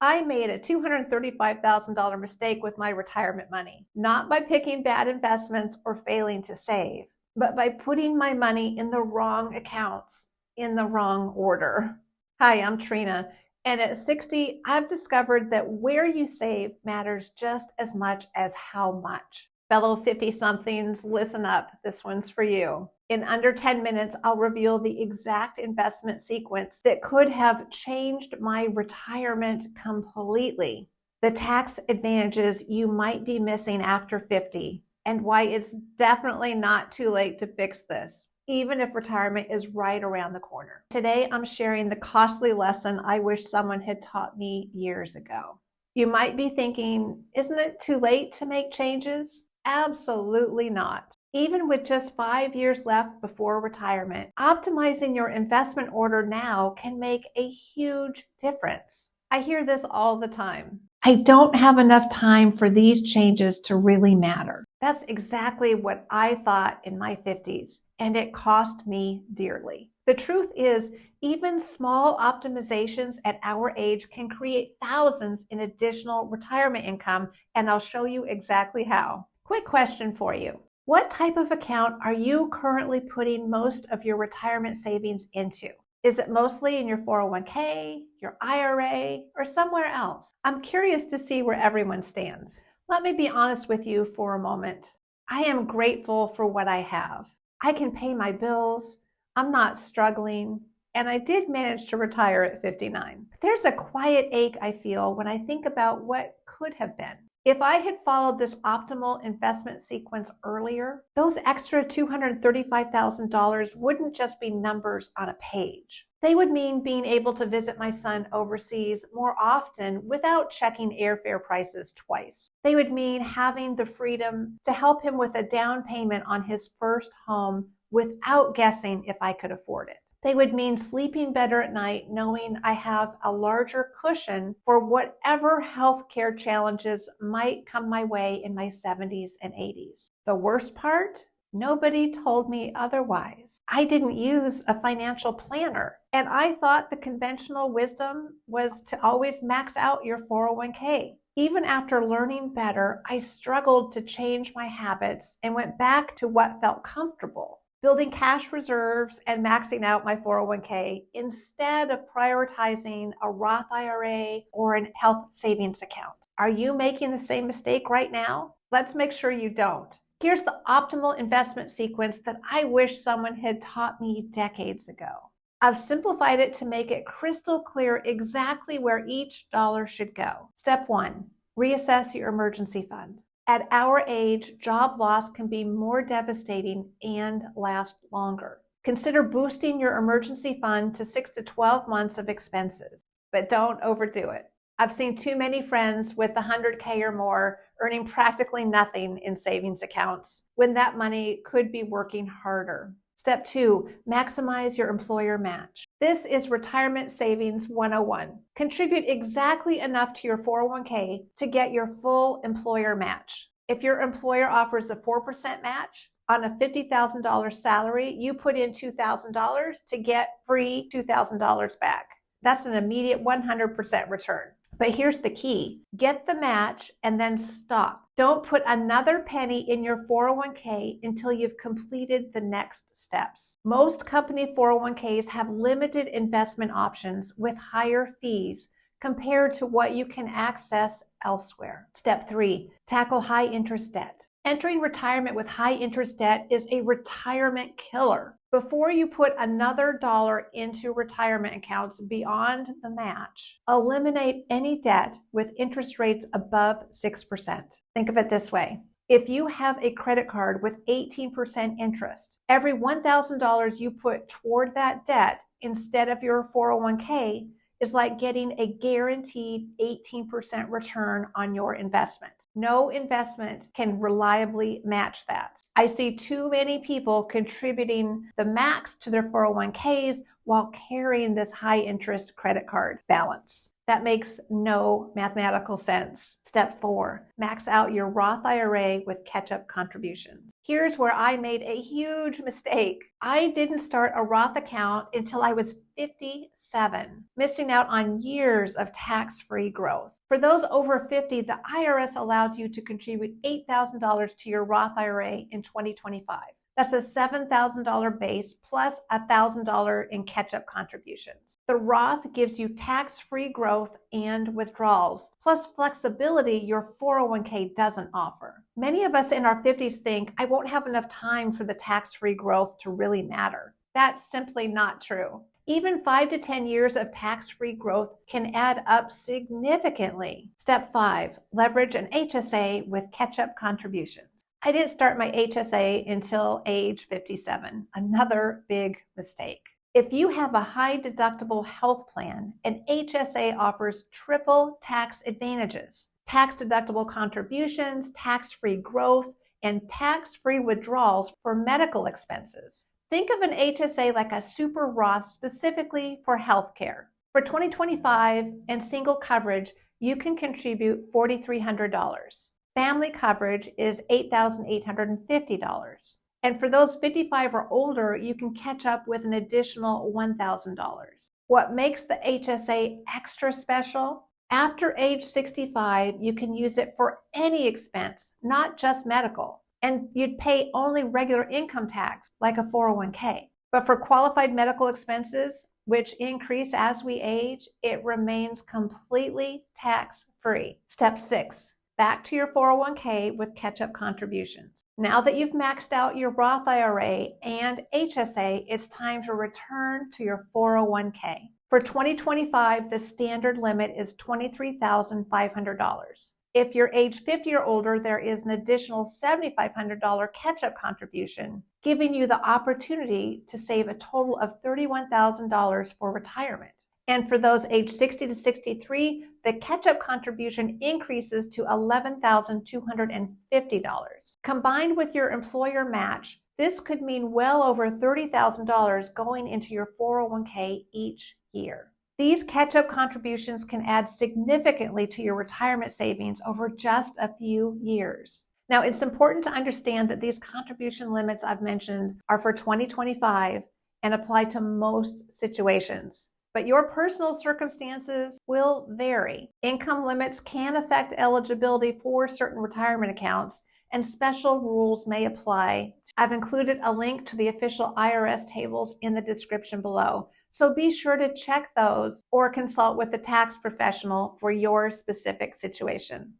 I made a $235,000 mistake with my retirement money, not by picking bad investments or failing to save, but by putting my money in the wrong accounts in the wrong order. Hi, I'm Trina, and at 60, I've discovered that where you save matters just as much as how much. Fellow 50-somethings, listen up. This one's for you. In under 10 minutes, I'll reveal the exact investment sequence that could have changed my retirement completely, the tax advantages you might be missing after 50, and why it's definitely not too late to fix this, even if retirement is right around the corner. Today, I'm sharing the costly lesson I wish someone had taught me years ago. You might be thinking, isn't it too late to make changes? Absolutely not. Even with just 5 years left before retirement, optimizing your investment order now can make a huge difference. I hear this all the time. I don't have enough time for these changes to really matter. That's exactly what I thought in my 50s, and it cost me dearly. The truth is, even small optimizations at our age can create thousands in additional retirement income, and I'll show you exactly how. Quick question for you. What type of account are you currently putting most of your retirement savings into? Is it mostly in your 401k, your IRA, or somewhere else? I'm curious to see where everyone stands. Let me be honest with you for a moment. I am grateful for what I have. I can pay my bills, I'm not struggling, and I did manage to retire at 59. But there's a quiet ache I feel when I think about what could have been. If I had followed this optimal investment sequence earlier, those extra $235,000 wouldn't just be numbers on a page. They would mean being able to visit my son overseas more often without checking airfare prices twice. They would mean having the freedom to help him with a down payment on his first home without guessing if I could afford it. They would mean sleeping better at night knowing I have a larger cushion for whatever healthcare challenges might come my way in my 70s and 80s. The worst part? Nobody told me otherwise. I didn't use a financial planner, and I thought the conventional wisdom was to always max out your 401k. Even after learning better, I struggled to change my habits and went back to what felt comfortable, building cash reserves and maxing out my 401k instead of prioritizing a Roth IRA or a health savings account. Are you making the same mistake right now? Let's make sure you don't. Here's the optimal investment sequence that I wish someone had taught me decades ago. I've simplified it to make it crystal clear exactly where each dollar should go. Step 1, reassess your emergency fund. At our age, job loss can be more devastating and last longer. Consider boosting your emergency fund to 6 to 12 months of expenses, but don't overdo it. I've seen too many friends with $100K or more earning practically nothing in savings accounts when that money could be working harder. Step 2, maximize your employer match. This is Retirement Savings 101. Contribute exactly enough to your 401k to get your full employer match. If your employer offers a 4% match on a $50,000 salary, you put in $2,000 to get free $2,000 back. That's an immediate 100% return. But here's the key. Get the match and then stop. Don't put another penny in your 401k until you've completed the next steps. Most company 401ks have limited investment options with higher fees compared to what you can access elsewhere. Step 3, tackle high interest debt. Entering retirement with high interest debt is a retirement killer. Before you put another dollar into retirement accounts beyond the match, eliminate any debt with interest rates above 6%. Think of it this way. If you have a credit card with 18% interest, every $1,000 you put toward that debt instead of your 401k is like getting a guaranteed 18% return on your investment. No investment can reliably match that. I see too many people contributing the max to their 401ks while carrying this high interest credit card balance. That makes no mathematical sense. Step 4, max out your Roth IRA with catch-up contributions. Here's where I made a huge mistake. I didn't start a Roth account until I was 57, missing out on years of tax-free growth. For those over 50, the IRS allows you to contribute $8,000 to your Roth IRA in 2025. That's a $7,000 base plus $1,000 in catch-up contributions. The Roth gives you tax-free growth and withdrawals, plus flexibility your 401k doesn't offer. Many of us in our 50s think, I won't have enough time for the tax-free growth to really matter. That's simply not true. Even 5 to 10 years of tax-free growth can add up significantly. Step 5, leverage an HSA with catch-up contributions. I didn't start my HSA until age 57, another big mistake. If you have a high deductible health plan, an HSA offers triple tax advantages: tax deductible contributions, tax-free growth, and tax-free withdrawals for medical expenses. Think of an HSA like a super Roth specifically for healthcare. For 2025 and single coverage, you can contribute $4,300. Family coverage is $8,850. And for those 55 or older, you can catch up with an additional $1,000. What makes the HSA extra special? After age 65, you can use it for any expense, not just medical. And you'd pay only regular income tax, like a 401k. But for qualified medical expenses, which increase as we age, it remains completely tax-free. Step 6. Back to your 401k with catch-up contributions. Now that you've maxed out your Roth IRA and HSA, it's time to return to your 401k. For 2025, the standard limit is $23,500. If you're age 50 or older, there is an additional $7,500 catch-up contribution, giving you the opportunity to save a total of $31,000 for retirement. And for those age 60 to 63, the catch-up contribution increases to $11,250. Combined with your employer match, this could mean well over $30,000 going into your 401k each year. These catch-up contributions can add significantly to your retirement savings over just a few years. Now, it's important to understand that these contribution limits I've mentioned are for 2025 and apply to most situations. But your personal circumstances will vary. Income limits can affect eligibility for certain retirement accounts, and special rules may apply. I've included a link to the official IRS tables in the description below, so be sure to check those or consult with a tax professional for your specific situation.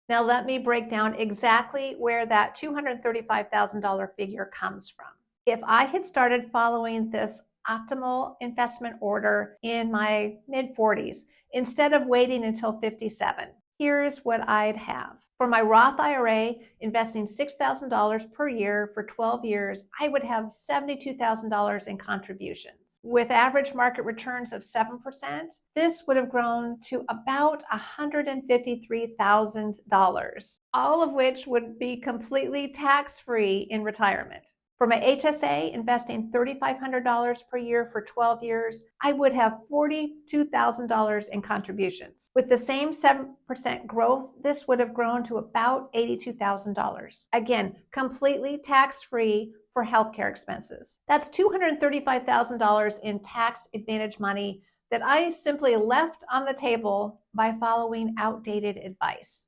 Now let me break down exactly where that $235,000 figure comes from. If I had started following this optimal investment order in my mid-40s instead of waiting until 57, here's what I'd have. For my Roth IRA, investing $6,000 per year for 12 years, I would have $72,000 in contributions. With average market returns of 7%, this would have grown to about $153,000, all of which would be completely tax-free in retirement. For my HSA, investing $3,500 per year for 12 years, I would have $42,000 in contributions. With the same 7% growth, this would have grown to about $82,000. Again, completely tax-free for healthcare expenses. That's $235,000 in tax advantage money that I simply left on the table by following outdated advice.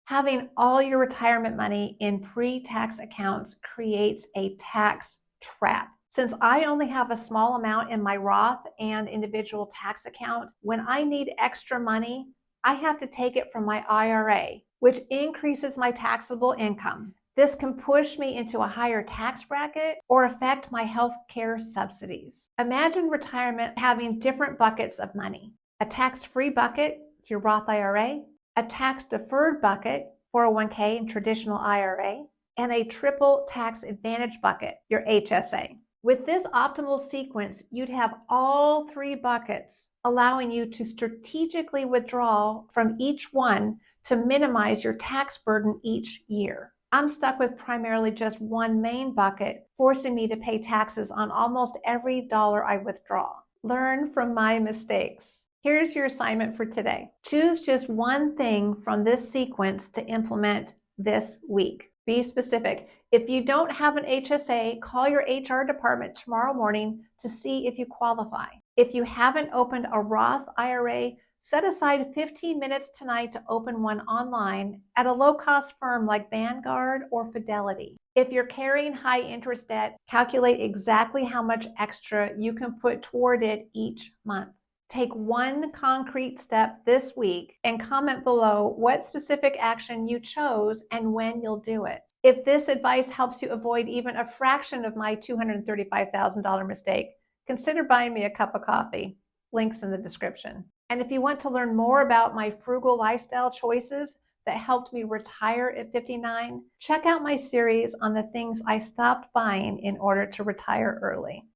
Having all your retirement money in pre-tax accounts creates a tax trap. Since I only have a small amount in my Roth and individual tax account, when I need extra money, I have to take it from my IRA, which increases my taxable income. This can push me into a higher tax bracket or affect my health care subsidies. Imagine retirement having different buckets of money. A tax-free bucket is your Roth IRA, a tax-deferred bucket, 401k and traditional IRA, and a triple tax advantage bucket, your HSA. With this optimal sequence, you'd have all three buckets, allowing you to strategically withdraw from each one to minimize your tax burden each year. I'm stuck with primarily just one main bucket, forcing me to pay taxes on almost every dollar I withdraw. Learn from my mistakes. Here's your assignment for today. Choose just one thing from this sequence to implement this week. Be specific. If you don't have an HSA, call your HR department tomorrow morning to see if you qualify. If you haven't opened a Roth IRA, set aside 15 minutes tonight to open one online at a low-cost firm like Vanguard or Fidelity. If you're carrying high interest debt, calculate exactly how much extra you can put toward it each month. Take one concrete step this week and comment below what specific action you chose and when you'll do it. If this advice helps you avoid even a fraction of my $235,000 mistake, consider buying me a cup of coffee. Links in the description. And if you want to learn more about my frugal lifestyle choices that helped me retire at 59, check out my series on the things I stopped buying in order to retire early.